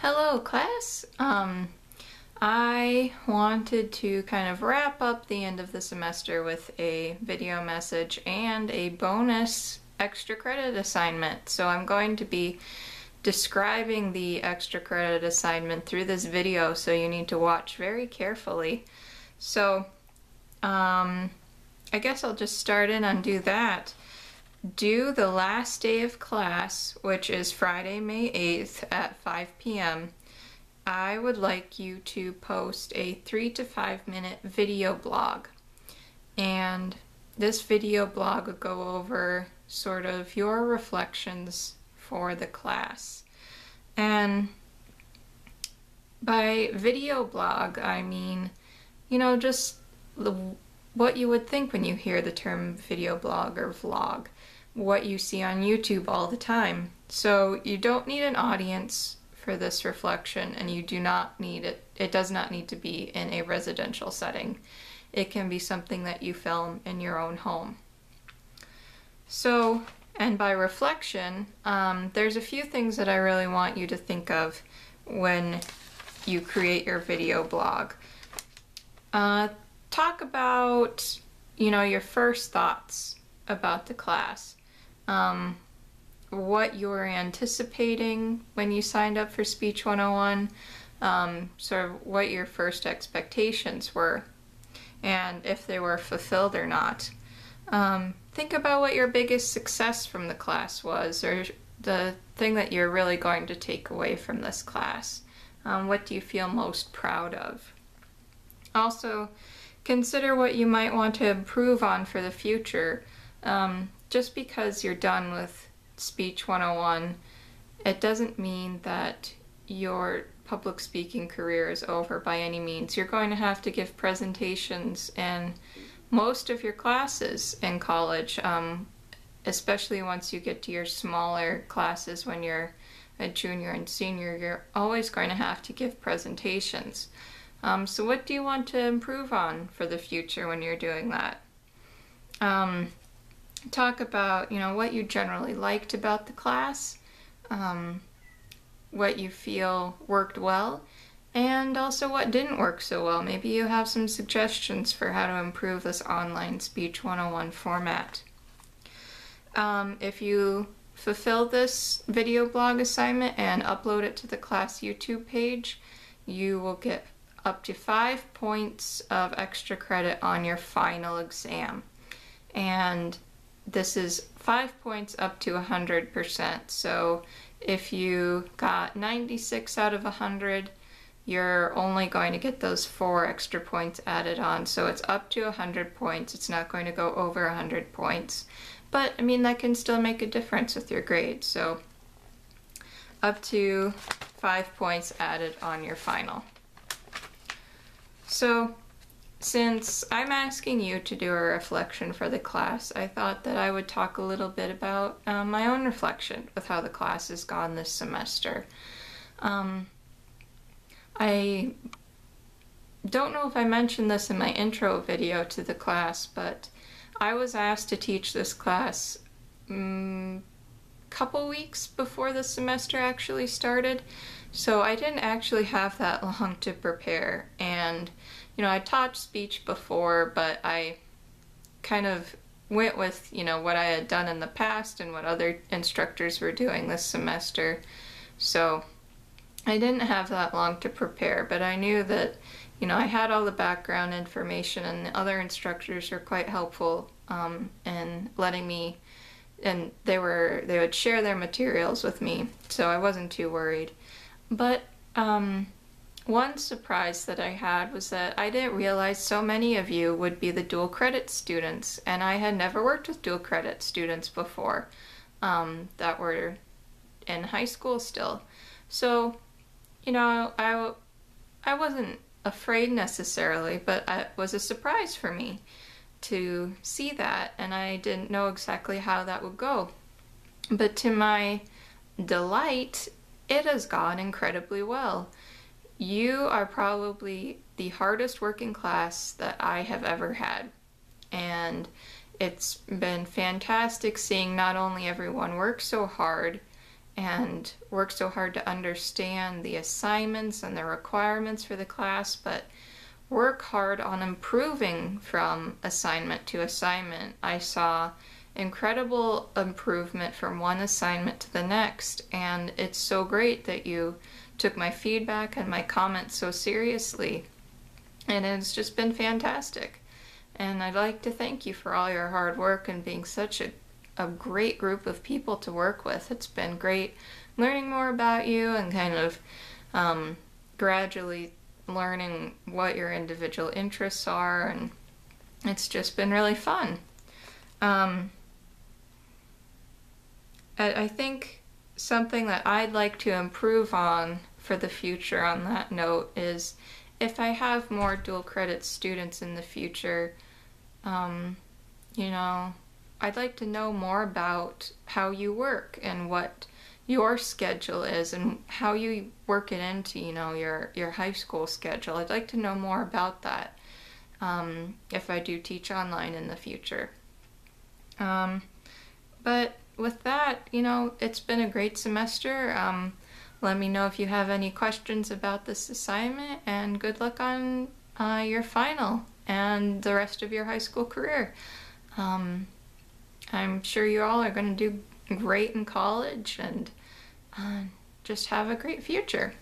Hello class. I wanted to kind of wrap up the end of the semester with a video message and a bonus extra credit assignment. So I'm going to be describing the extra credit assignment through this video, so you need to watch very carefully. So I guess I'll just start in and do that. Due the last day of class, which is Friday, May 8th at 5 p.m., I would like you to post a 3 to 5 minute video blog. And this video blog will go over sort of your reflections for the class. And by video blog, I mean, just what you would think when you hear the term video blog or vlog, what you see on YouTube all the time. So you don't need an audience for this reflection, and you do not need it does not need to be in a residential setting. It can be something that you film in your own home. So, and by reflection, there's a few things that I really want you to think of when you create your video blog. Talk about, your first thoughts about the class. What you were anticipating when you signed up for Speech 101, sort of what your first expectations were, and if they were fulfilled or not. Think about what your biggest success from the class was, or the thing that you're really going to take away from this class. What do you feel most proud of? Also, consider what you might want to improve on for the future. Just because you're done with Speech 101, it doesn't mean that your public speaking career is over by any means. You're going to have to give presentations in most of your classes in college, especially once you get to your smaller classes when you're a junior and senior. You're always going to have to give presentations. So what do you want to improve on for the future when you're doing that? Talk about, what you generally liked about the class, what you feel worked well, and also what didn't work so well. Maybe you have some suggestions for how to improve this online Speech 101 format. If you fulfill this video blog assignment and upload it to the class YouTube page, you will get up to 5 points of extra credit on your final exam. And this is 5 points up to 100%. So if you got 96 out of 100, you're only going to get those 4 extra points added on. So it's up to 100 points. It's not going to go over 100 points. But I mean, that can still make a difference with your grade. So up to 5 points added on your final. So since I'm asking you to do a reflection for the class, I thought that I would talk a little bit about my own reflection with how the class has gone this semester. I don't know if I mentioned this in my intro video to the class, but I was asked to teach this class a couple weeks before the semester actually started, so I didn't actually have that long to prepare. And I taught speech before, but I kind of went with, what I had done in the past and what other instructors were doing this semester. So I didn't have that long to prepare, but I knew that, I had all the background information, and the other instructors were quite helpful in letting me, and they would share their materials with me, so I wasn't too worried. But one surprise that I had was that I didn't realize so many of you would be the dual credit students, and I had never worked with dual credit students before that were in high school still. So, I wasn't afraid necessarily, but it was a surprise for me to see that, and I didn't know exactly how that would go. But to my delight, it has gone incredibly well. You are probably the hardest working class that I have ever had, and it's been fantastic seeing not only everyone work so hard and work so hard to understand the assignments and the requirements for the class, but work hard on improving from assignment to assignment. I saw incredible improvement from one assignment to the next, and it's so great that you took my feedback and my comments so seriously, and it's just been fantastic. And I'd like to thank you for all your hard work and being such a great group of people to work with. It's been great learning more about you and kind of gradually learning what your individual interests are, and it's just been really fun. I think something that I'd like to improve on for the future on that note is if I have more dual credit students in the future, you know, I'd like to know more about how you work and what your schedule is and how you work it into, you know, your high school schedule. I'd like to know more about that if I do teach online in the future. But with that, you know, it's been a great semester. Let me know if you have any questions about this assignment, and good luck on your final and the rest of your high school career. I'm sure you all are going to do great in college and just have a great future.